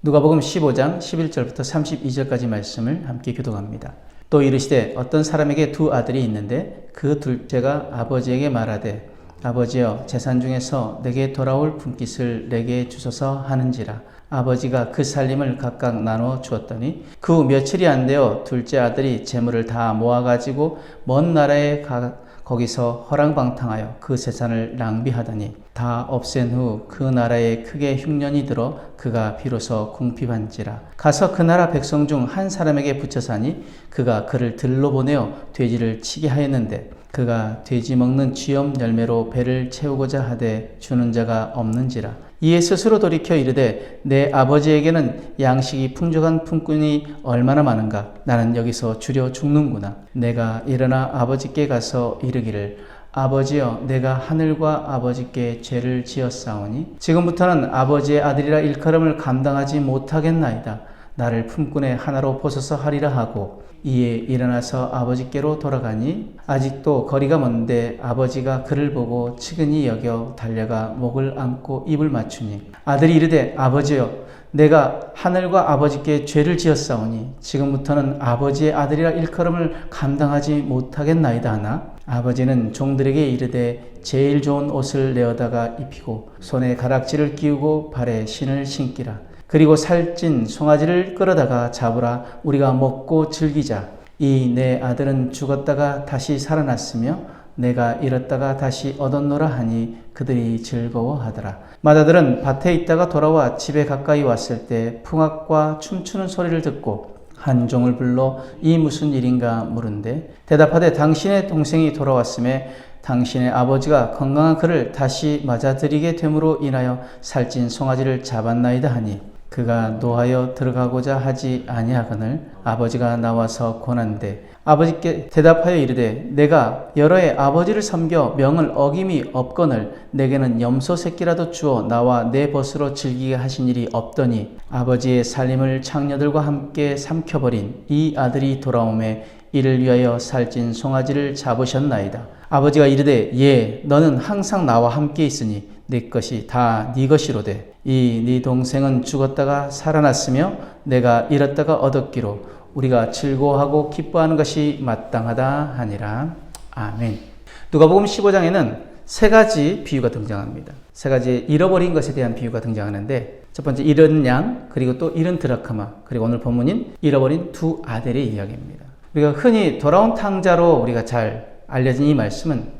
누가복음 15장 11절부터 32절까지 말씀을 함께 교독합니다. 또 이르시되 어떤 사람에게 두 아들이 있는데 그 둘째가 아버지에게 말하되 아버지여 재산 중에서 내게 돌아올 분깃을 내게 주소서 하는지라. 아버지가 그 살림을 각각 나눠 주었더니 그 후 며칠이 안 되어 둘째 아들이 재물을 다 모아가지고 먼 나라에 거기서 허랑방탕하여 그 재산을 낭비하더니 다 없앤 후 그 나라에 크게 흉년이 들어 그가 비로소 궁핍한지라. 가서 그 나라 백성 중 한 사람에게 붙여 사니 그가 그를 들로 보내어 돼지를 치게 하였는데 그가 돼지 먹는 쥐염 열매로 배를 채우고자 하되 주는 자가 없는지라. 이에 스스로 돌이켜 이르되 내 아버지에게는 양식이 풍족한 품꾼이 얼마나 많은가. 나는 여기서 주려 죽는구나. 내가 일어나 아버지께 가서 이르기를 아버지여 내가 하늘과 아버지께 죄를 지었사오니 지금부터는 아버지의 아들이라 일컬음을 감당하지 못하겠나이다. 나를 품꾼의 하나로 보소서 하리라 하고 이에 일어나서 아버지께로 돌아가니 아직도 거리가 먼데 아버지가 그를 보고 측은히 여겨 달려가 목을 안고 입을 맞추니 아들이 이르되 아버지여 내가 하늘과 아버지께 죄를 지었사오니 지금부터는 아버지의 아들이라 일컬음을 감당하지 못하겠나이다 하나 아버지는 종들에게 이르되 제일 좋은 옷을 내어다가 입히고 손에 가락지를 끼우고 발에 신을 신기라. 그리고 살찐 송아지를 끌어다가 잡으라. 우리가 먹고 즐기자. 이 내 아들은 죽었다가 다시 살아났으며 내가 잃었다가 다시 얻었노라 하니 그들이 즐거워하더라. 맏아들은 밭에 있다가 돌아와 집에 가까이 왔을 때 풍악과 춤추는 소리를 듣고 한 종을 불러 이 무슨 일인가 물은데 대답하되 당신의 동생이 돌아왔음에 당신의 아버지가 건강한 그를 다시 맞아들이게 됨으로 인하여 살찐 송아지를 잡았나이다 하니 그가 노하여 들어가고자 하지 아니하거늘 아버지가 나와서 권한대 아버지께 대답하여 이르되 내가 여러 해 아버지를 섬겨 명을 어김이 없거늘 내게는 염소 새끼라도 주어 나와 내 벗으로 즐기게 하신 일이 없더니 아버지의 살림을 창녀들과 함께 삼켜버린 이 아들이 돌아오매 이를 위하여 살찐 송아지를 잡으셨나이다. 아버지가 이르되 예 너는 항상 나와 함께 있으니 네 것이 다 네 것이로되 이 네 동생은 죽었다가 살아났으며 내가 잃었다가 얻었기로 우리가 즐거워하고 기뻐하는 것이 마땅하다 하니라. 아멘. 누가복음 15장에는 세 가지 비유가 등장합니다. 세 가지 잃어버린 것에 대한 비유가 등장하는데 첫 번째 잃은 양, 그리고 또 잃은 드라크마, 그리고 오늘 본문인 잃어버린 두 아들의 이야기입니다. 우리가 흔히 돌아온 탕자로 우리가 잘 알려진 이 말씀은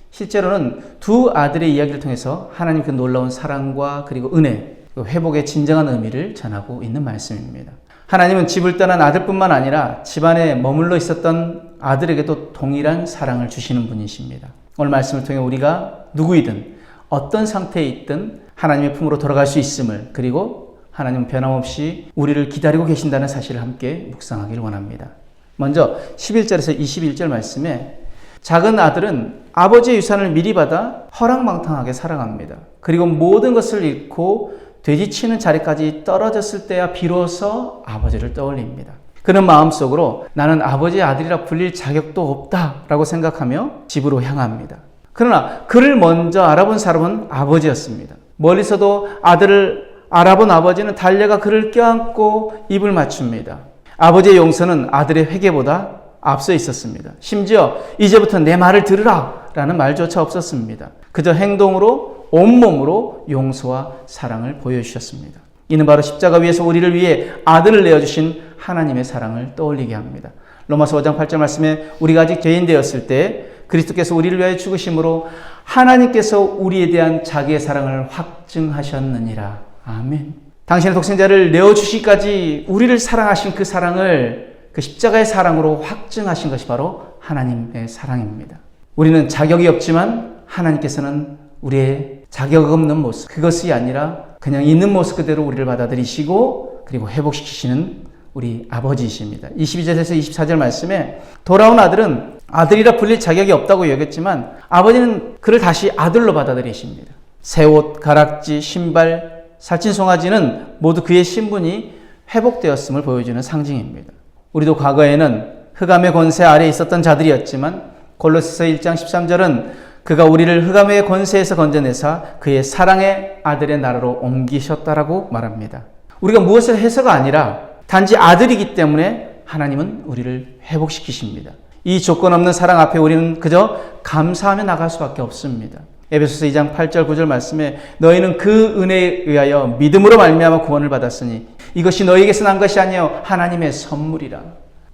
실제로는 두 아들의 이야기를 통해서 하나님 그 놀라운 사랑과 그리고 은혜, 회복의 진정한 의미를 전하고 있는 말씀입니다. 하나님은 집을 떠난 아들뿐만 아니라 집안에 머물러 있었던 아들에게도 동일한 사랑을 주시는 분이십니다. 오늘 말씀을 통해 우리가 누구이든 어떤 상태에 있든 하나님의 품으로 돌아갈 수 있음을, 그리고 하나님은 변함없이 우리를 기다리고 계신다는 사실을 함께 묵상하기를 원합니다. 먼저 11절에서 21절 말씀에 작은 아들은 아버지의 유산을 미리 받아 허랑방탕하게 살아갑니다. 그리고 모든 것을 잃고 돼지치는 자리까지 떨어졌을 때야 비로소 아버지를 떠올립니다. 그는 마음속으로 나는 아버지의 아들이라 불릴 자격도 없다라고 생각하며 집으로 향합니다. 그러나 그를 먼저 알아본 사람은 아버지였습니다. 멀리서도 아들을 알아본 아버지는 달려가 그를 껴안고 입을 맞춥니다. 아버지의 용서는 아들의 회개보다 앞서 있었습니다. 심지어 이제부터 내 말을 들으라 라는 말조차 없었습니다. 그저 행동으로 온몸으로 용서와 사랑을 보여주셨습니다. 이는 바로 십자가 위에서 우리를 위해 아들을 내어주신 하나님의 사랑을 떠올리게 합니다. 로마서 5장 8절 말씀에 우리가 아직 죄인 되었을 때 그리스도께서 우리를 위하여 죽으심으로 하나님께서 우리에 대한 자기의 사랑을 확증하셨느니라. 아멘. 당신의 독생자를 내어주시기까지 우리를 사랑하신 그 사랑을 그 십자가의 사랑으로 확증하신 것이 바로 하나님의 사랑입니다. 우리는 자격이 없지만 하나님께서는 우리의 자격 없는 모습, 그것이 아니라 그냥 있는 모습 그대로 우리를 받아들이시고 그리고 회복시키시는 우리 아버지이십니다. 22절에서 24절 말씀에 돌아온 아들은 아들이라 불릴 자격이 없다고 여겼지만 아버지는 그를 다시 아들로 받아들이십니다. 새 옷, 가락지, 신발, 살찐 송아지는 모두 그의 신분이 회복되었음을 보여주는 상징입니다. 우리도 과거에는 흑암의 권세 아래에 있었던 자들이었지만 골로새서 1장 13절은 그가 우리를 흑암의 권세에서 건져내사 그의 사랑의 아들의 나라로 옮기셨다라고 말합니다. 우리가 무엇을 해서가 아니라 단지 아들이기 때문에 하나님은 우리를 회복시키십니다. 이 조건 없는 사랑 앞에 우리는 그저 감사하며 나갈 수밖에 없습니다. 에베소서 2장 8절 9절 말씀에 너희는 그 은혜에 의하여 믿음으로 말미암아 구원을 받았으니 이것이 너희에게서 난 것이 아니요 하나님의 선물이라.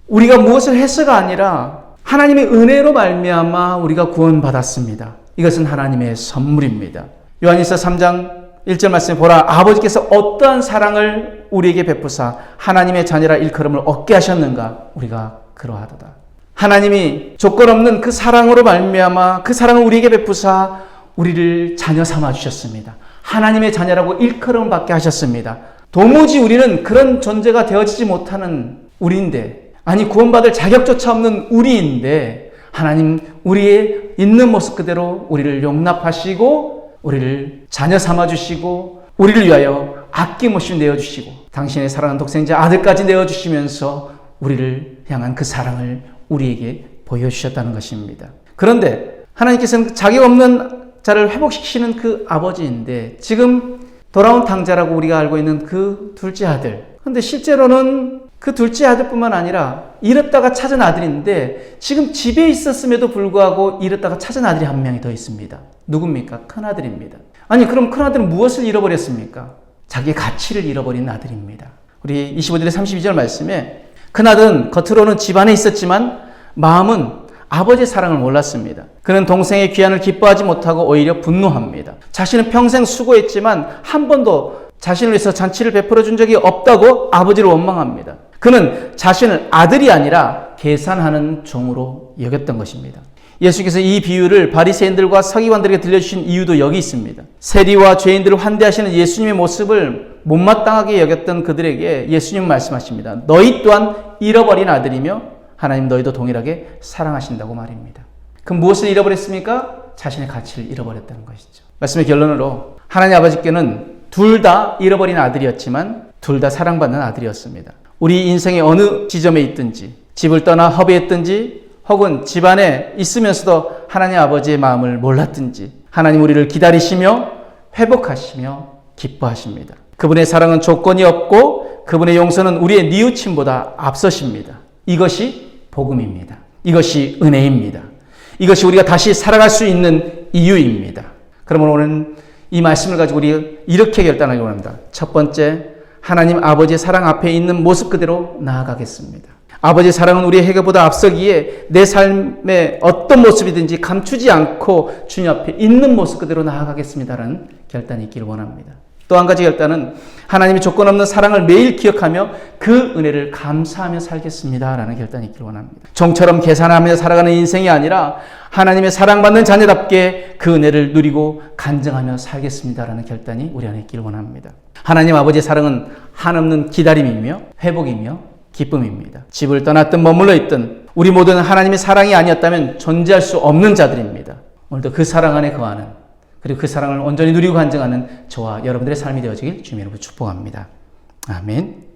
우리가 무엇을 해서가 아니라 하나님의 은혜로 말미암아 우리가 구원받았습니다. 이것은 하나님의 선물입니다. 요한일서 3장 1절 말씀에 보라 아버지께서 어떠한 사랑을 우리에게 베푸사 하나님의 자녀라 일컬음을 얻게 하셨는가 우리가 그러하도다. 하나님이 조건 없는 그 사랑으로 말미암아 그 사랑을 우리에게 베푸사 우리를 자녀 삼아 주셨습니다. 하나님의 자녀라고 일컬음을 받게 하셨습니다. 도무지 우리는 그런 존재가 되어지지 못하는 우리인데 아니 구원받을 자격조차 없는 우리인데 하나님 우리의 있는 모습 그대로 우리를 용납하시고 우리를 자녀 삼아주시고 우리를 위하여 아낌없이 내어주시고 당신의 사랑하는 독생자 아들까지 내어주시면서 우리를 향한 그 사랑을 우리에게 보여주셨다는 것입니다. 그런데 하나님께서는 자격 없는 자를 회복시키시는 그 아버지인데 지금 돌아온 당자라고 우리가 알고 있는 그 둘째 아들, 그런데 실제로는 그 둘째 아들뿐만 아니라 잃었다가 찾은 아들인데 지금 집에 있었음에도 불구하고 잃었다가 찾은 아들이 한 명이 더 있습니다. 누굽니까? 큰아들입니다. 아니 그럼 큰아들은 무엇을 잃어버렸습니까? 자기의 가치를 잃어버린 아들입니다. 우리 25절에 32절 말씀에 큰아들은 겉으로는 집안에 있었지만 마음은 아버지의 사랑을 몰랐습니다. 그는 동생의 귀환을 기뻐하지 못하고 오히려 분노합니다. 자신은 평생 수고했지만 한 번도 자신을 위해서 잔치를 베풀어 준 적이 없다고 아버지를 원망합니다. 그는 자신을 아들이 아니라 계산하는 종으로 여겼던 것입니다. 예수께서 이 비유를 바리새인들과 서기관들에게 들려주신 이유도 여기 있습니다. 세리와 죄인들을 환대하시는 예수님의 모습을 못마땅하게 여겼던 그들에게 예수님은 말씀하십니다. 너희 또한 잃어버린 아들이며 하나님 너희도 동일하게 사랑하신다고 말입니다. 그럼 무엇을 잃어버렸습니까? 자신의 가치를 잃어버렸다는 것이죠. 말씀의 결론으로 하나님 아버지께는 둘 다 잃어버린 아들이었지만 둘 다 사랑받는 아들이었습니다. 우리 인생의 어느 지점에 있든지 집을 떠나 허비했든지 혹은 집안에 있으면서도 하나님 아버지의 마음을 몰랐든지 하나님 우리를 기다리시며 회복하시며 기뻐하십니다. 그분의 사랑은 조건이 없고 그분의 용서는 우리의 뉘우침보다 앞서십니다. 이것이 복음입니다. 이것이 은혜입니다. 이것이 우리가 다시 살아갈 수 있는 이유입니다. 그러면 오늘 이 말씀을 가지고 우리 이렇게 결단하기 원합니다. 첫 번째, 하나님 아버지의 사랑 앞에 있는 모습 그대로 나아가겠습니다. 아버지의 사랑은 우리의 해결보다 앞서기에 내 삶의 어떤 모습이든지 감추지 않고 주님 앞에 있는 모습 그대로 나아가겠습니다라는 결단이 있기를 원합니다. 또 한 가지 결단은 하나님의 조건 없는 사랑을 매일 기억하며 그 은혜를 감사하며 살겠습니다라는 결단이 있기를 원합니다. 종처럼 계산하며 살아가는 인생이 아니라 하나님의 사랑받는 자녀답게 그 은혜를 누리고 간증하며 살겠습니다라는 결단이 우리 안에 있기를 원합니다. 하나님 아버지의 사랑은 한없는 기다림이며 회복이며 기쁨입니다. 집을 떠났든 머물러 있든 우리 모두는 하나님의 사랑이 아니었다면 존재할 수 없는 자들입니다. 오늘도 그 사랑 안에 거하는 그리고 그 사랑을 온전히 누리고 간증하는 저와 여러분들의 삶이 되어지길 주님의 이름으로 축복합니다. 아멘.